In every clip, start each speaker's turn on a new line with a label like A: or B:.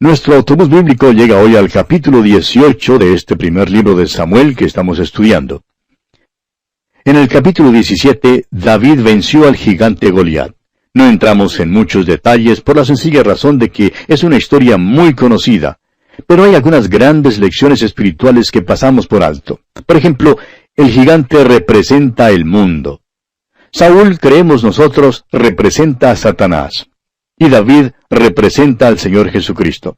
A: Nuestro autobús bíblico llega hoy al capítulo 18 de este primer libro de Samuel que estamos estudiando. En el capítulo 17, David venció al gigante Goliat. No entramos en muchos detalles por la sencilla razón de que es una historia muy conocida, pero hay algunas grandes lecciones espirituales que pasamos por alto. Por ejemplo, el gigante representa el mundo. Saúl, creemos nosotros, representa a Satanás. Y David representa al Señor Jesucristo.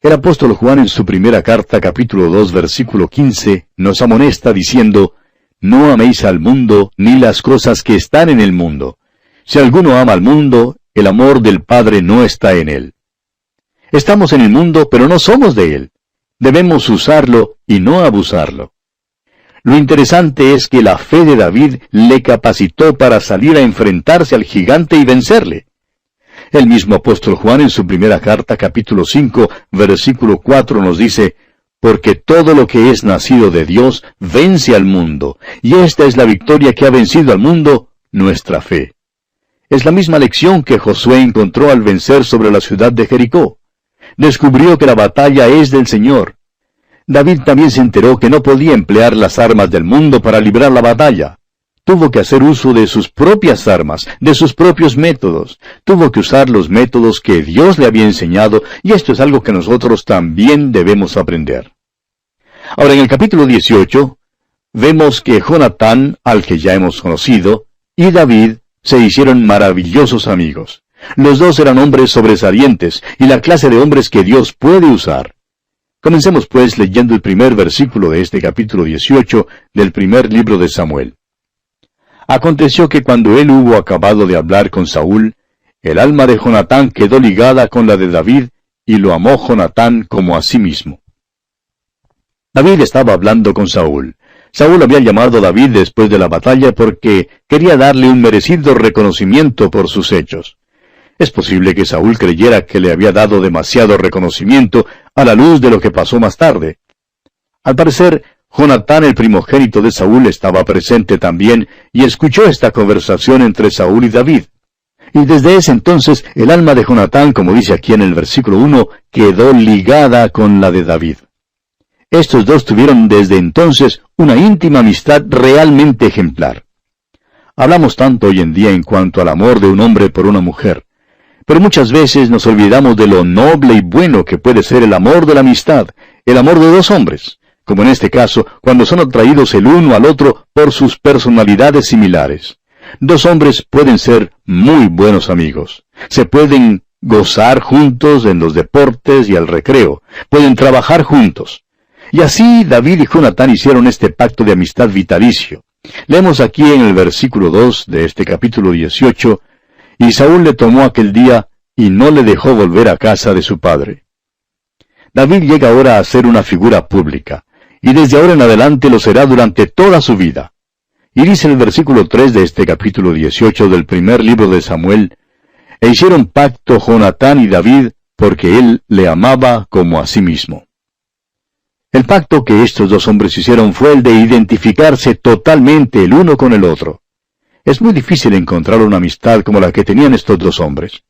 A: El apóstol Juan en su primera carta, capítulo 2, versículo 15, nos amonesta diciendo, «No améis al mundo, ni las cosas que están en el mundo. Si alguno ama al mundo, el amor del Padre no está en él». Estamos en el mundo, pero no somos de él. Debemos usarlo y no abusarlo. Lo interesante es que la fe de David le capacitó para salir a enfrentarse al gigante y vencerle. El mismo apóstol Juan en su primera carta, capítulo 5, versículo 4 nos dice, «Porque todo lo que es nacido de Dios vence al mundo, y esta es la victoria que ha vencido al mundo, nuestra fe». Es la misma lección que Josué encontró al vencer sobre la ciudad de Jericó. Descubrió que la batalla es del Señor. David también se enteró que no podía emplear las armas del mundo para librar la batalla. Tuvo que hacer uso de sus propias armas, de sus propios métodos. Tuvo que usar los métodos que Dios le había enseñado, y esto es algo que nosotros también debemos aprender. Ahora, en el capítulo 18, vemos que Jonatán, al que ya hemos conocido, y David se hicieron maravillosos amigos. Los dos eran hombres sobresalientes, y la clase de hombres que Dios puede usar. Comencemos pues leyendo el primer versículo de este capítulo 18 del primer libro de Samuel. Aconteció que cuando él hubo acabado de hablar con Saúl, el alma de Jonatán quedó ligada con la de David, y lo amó Jonatán como a sí mismo. David estaba hablando con Saúl. Saúl había llamado a David después de la batalla porque quería darle un merecido reconocimiento por sus hechos. Es posible que Saúl creyera que le había dado demasiado reconocimiento a la luz de lo que pasó más tarde. Al parecer, Jonatán, el primogénito de Saúl, estaba presente también y escuchó esta conversación entre Saúl y David. Y desde ese entonces, el alma de Jonatán, como dice aquí en el versículo 1, quedó ligada con la de David. Estos dos tuvieron desde entonces una íntima amistad realmente ejemplar. Hablamos tanto hoy en día en cuanto al amor de un hombre por una mujer, pero muchas veces nos olvidamos de lo noble y bueno que puede ser el amor de la amistad, el amor de dos hombres, como en este caso, cuando son atraídos el uno al otro por sus personalidades similares. Dos hombres pueden ser muy buenos amigos. Se pueden gozar juntos en los deportes y al recreo. Pueden trabajar juntos. Y así David y Jonatán hicieron este pacto de amistad vitalicio. Leemos aquí en el versículo 2 de este capítulo 18, «Y Saúl le tomó aquel día y no le dejó volver a casa de su padre». David llega ahora a ser una figura pública, y desde ahora en adelante lo será durante toda su vida. Y dice el versículo 3 de este capítulo 18 del primer libro de Samuel, «E hicieron pacto Jonatán y David, porque él le amaba como a sí mismo». El pacto que estos dos hombres hicieron fue el de identificarse totalmente el uno con el otro. Es muy difícil encontrar una amistad como la que tenían estos dos hombres.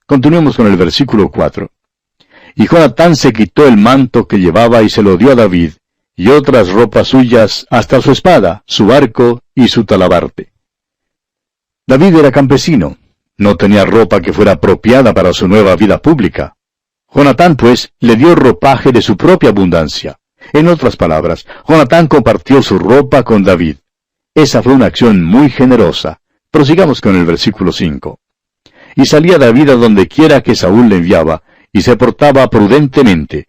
A: Continuemos con el versículo 4. «Y Jonatán se quitó el manto que llevaba y se lo dio a David, y otras ropas suyas, hasta su espada, su arco y su talabarte». David era campesino. No tenía ropa que fuera apropiada para su nueva vida pública. Jonatán, pues, le dio ropaje de su propia abundancia. En otras palabras, Jonatán compartió su ropa con David. Esa fue una acción muy generosa. Prosigamos con el versículo 5. «Y salía David a donde quiera que Saúl le enviaba, y se portaba prudentemente.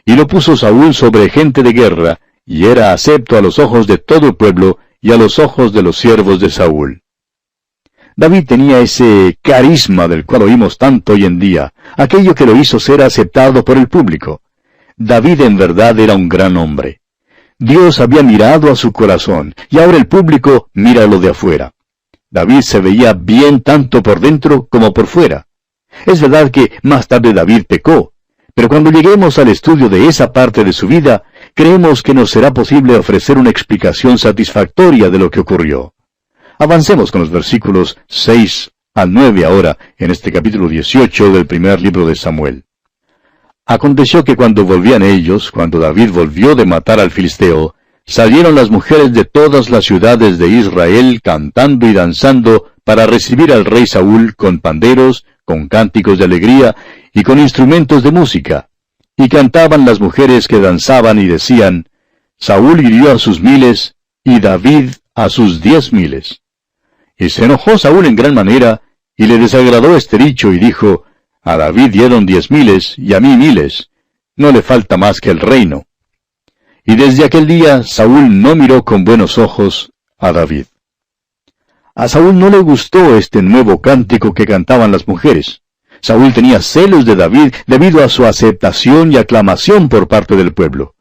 A: Y lo puso Saúl sobre gente de guerra, y era acepto a los ojos de todo el pueblo, y a los ojos de los siervos de Saúl». David tenía ese carisma del cual oímos tanto hoy en día, aquello que lo hizo ser aceptado por el público. David en verdad era un gran hombre. Dios había mirado a su corazón, y ahora el público mira lo de afuera. David se veía bien tanto por dentro como por fuera. Es verdad que más tarde David pecó, pero cuando lleguemos al estudio de esa parte de su vida, creemos que nos será posible ofrecer una explicación satisfactoria de lo que ocurrió. Avancemos con los versículos 6 al 9 ahora, en este capítulo 18 del primer libro de Samuel. Aconteció que cuando volvían ellos, cuando David volvió de matar al filisteo, salieron las mujeres de todas las ciudades de Israel cantando y danzando para recibir al rey Saúl con panderos, con cánticos de alegría y con instrumentos de música. Y cantaban las mujeres que danzaban y decían, Saúl hirió a sus 1000 y David a sus 10,000. Y se enojó Saúl en gran manera, y le desagradó este dicho, y dijo, a David dieron 10,000 y a mí 1000. No le falta más que el reino. Y desde aquel día Saúl no miró con buenos ojos a David. A Saúl no le gustó este nuevo cántico que cantaban las mujeres. Saúl tenía celos de David debido a su aceptación y aclamación por parte del pueblo.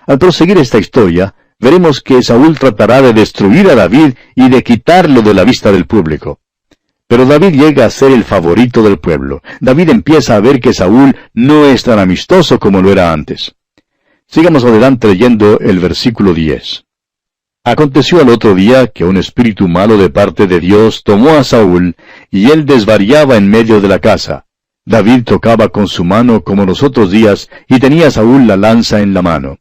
A: Al proseguir esta historia, veremos que Saúl tratará de destruir a David y de quitarlo de la vista del público. Pero David llega a ser el favorito del pueblo. David empieza a ver que Saúl no es tan amistoso como lo era antes. Sigamos adelante leyendo el versículo 10. Aconteció al otro día que un espíritu malo de parte de Dios tomó a Saúl, y él desvariaba en medio de la casa. David tocaba con su mano como los otros días, y tenía Saúl la lanza en la mano.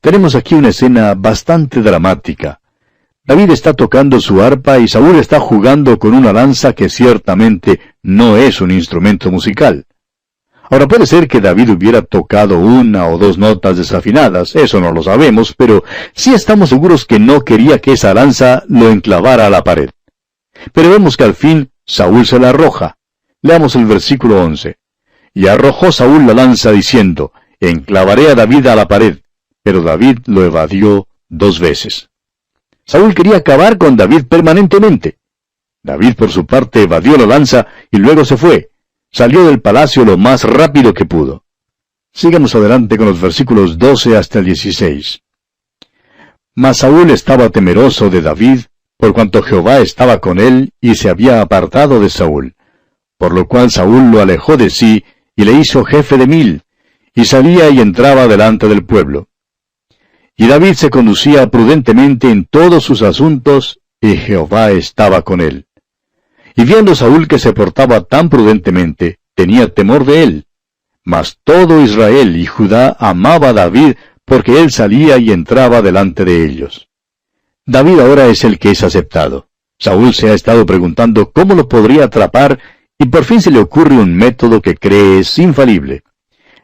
A: Tenemos aquí una escena bastante dramática. David está tocando su arpa y Saúl está jugando con una lanza que ciertamente no es un instrumento musical. Ahora puede ser que David hubiera tocado 1 o 2 notas desafinadas, eso no lo sabemos, pero sí estamos seguros que no quería que esa lanza lo enclavara a la pared. Pero vemos que al fin Saúl se la arroja. Leamos el versículo 11. Y arrojó Saúl la lanza diciendo, enclavaré a David a la pared, pero David lo evadió 2 veces. Saúl quería acabar con David permanentemente. David por su parte evadió la lanza y luego se fue. Salió del palacio lo más rápido que pudo. Sigamos adelante con los versículos 12 hasta el 16. Mas Saúl estaba temeroso de David, por cuanto Jehová estaba con él y se había apartado de Saúl. Por lo cual Saúl lo alejó de sí y le hizo jefe de 1000, y salía y entraba delante del pueblo. Y David se conducía prudentemente en todos sus asuntos, y Jehová estaba con él. Y viendo Saúl que se portaba tan prudentemente, tenía temor de él. Mas todo Israel y Judá amaba a David, porque él salía y entraba delante de ellos. David ahora es el que es aceptado. Saúl se ha estado preguntando cómo lo podría atrapar, y por fin se le ocurre un método que cree es infalible.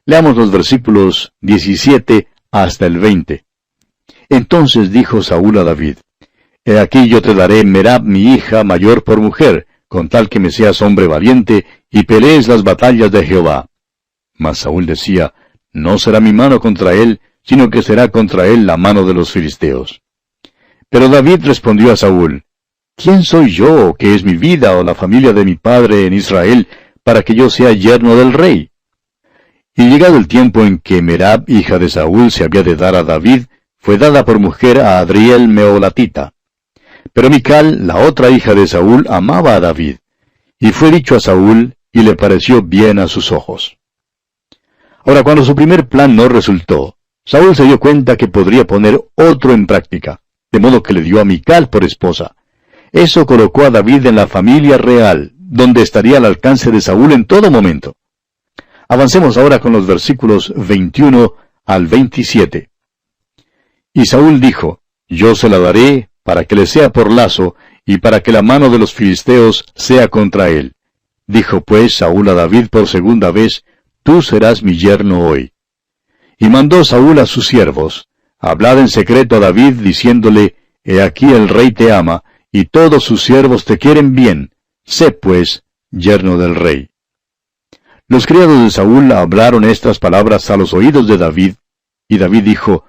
A: Leamos los versículos 17 hasta el 20. Entonces dijo Saúl a David, He aquí yo te daré Merab mi hija mayor por mujer, con tal que me seas hombre valiente, y pelees las batallas de Jehová. Mas Saúl decía, No será mi mano contra él, sino que será contra él la mano de los filisteos. Pero David respondió a Saúl, ¿Quién soy yo, o qué es mi vida, o la familia de mi padre en Israel, para que yo sea yerno del rey? Y llegado el tiempo en que Merab, hija de Saúl, se había de dar a David, fue dada por mujer a Adriel Meolatita. Pero Mical, la otra hija de Saúl, amaba a David. Y fue dicho a Saúl, y le pareció bien a sus ojos. Ahora, cuando su primer plan no resultó, Saúl se dio cuenta que podría poner otro en práctica, de modo que le dio a Mical por esposa. Eso colocó a David en la familia real, donde estaría al alcance de Saúl en todo momento. Avancemos ahora con los versículos 21 al 27. Y Saúl dijo, Yo se la daré para que le sea por lazo, y para que la mano de los filisteos sea contra él. Dijo pues Saúl a David por segunda vez, Tú serás mi yerno hoy. Y mandó Saúl a sus siervos, Hablad en secreto a David, diciéndole, He aquí el rey te ama, y todos sus siervos te quieren bien. Sé pues, yerno del rey. Los criados de Saúl hablaron estas palabras a los oídos de David, y David dijo,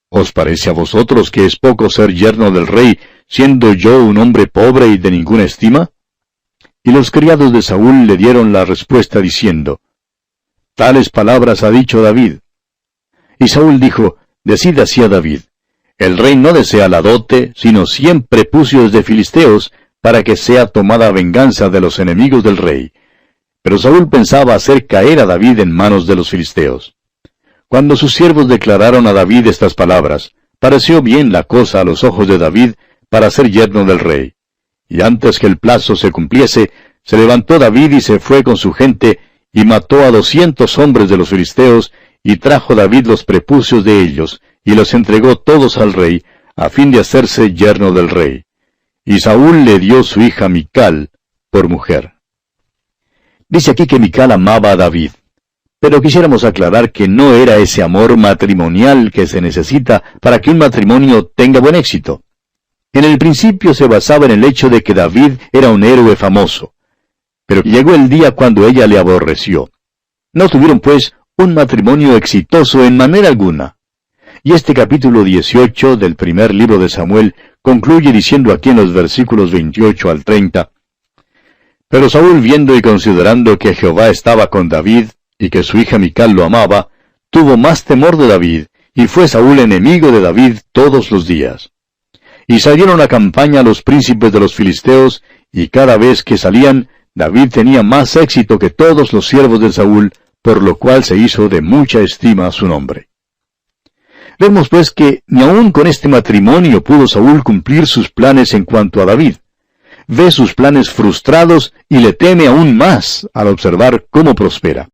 A: ¿Os parece a vosotros que es poco ser yerno del rey, siendo yo un hombre pobre y de ninguna estima? Y los criados de Saúl le dieron la respuesta diciendo, Tales palabras ha dicho David. Y Saúl dijo, Decid así a David, el rey no desea la dote, sino 100 prepucios de filisteos, para que sea tomada venganza de los enemigos del rey. Pero Saúl pensaba hacer caer a David en manos de los filisteos. Cuando sus siervos declararon a David estas palabras, pareció bien la cosa a los ojos de David para ser yerno del rey. Y antes que el plazo se cumpliese, se levantó David y se fue con su gente, y mató a 200 hombres de los filisteos, y trajo David los prepucios de ellos, y los entregó todos al rey, a fin de hacerse yerno del rey. Y Saúl le dio su hija Mical por mujer. Dice aquí que Mical amaba a David, pero quisiéramos aclarar que no era ese amor matrimonial que se necesita para que un matrimonio tenga buen éxito. En el principio se basaba en el hecho de que David era un héroe famoso, pero llegó el día cuando ella le aborreció. No tuvieron, pues, un matrimonio exitoso en manera alguna. Y este capítulo 18 del primer libro de Samuel concluye diciendo aquí en los versículos 28 al 30, Pero Saúl, viendo y considerando que Jehová estaba con David, y que su hija Mical lo amaba, tuvo más temor de David, y fue Saúl enemigo de David todos los días. Y salieron a campaña los príncipes de los filisteos, y cada vez que salían, David tenía más éxito que todos los siervos de Saúl, por lo cual se hizo de mucha estima su nombre. Vemos pues que ni aun con este matrimonio pudo Saúl cumplir sus planes en cuanto a David. Ve sus planes frustrados y le teme aún más al observar cómo prospera.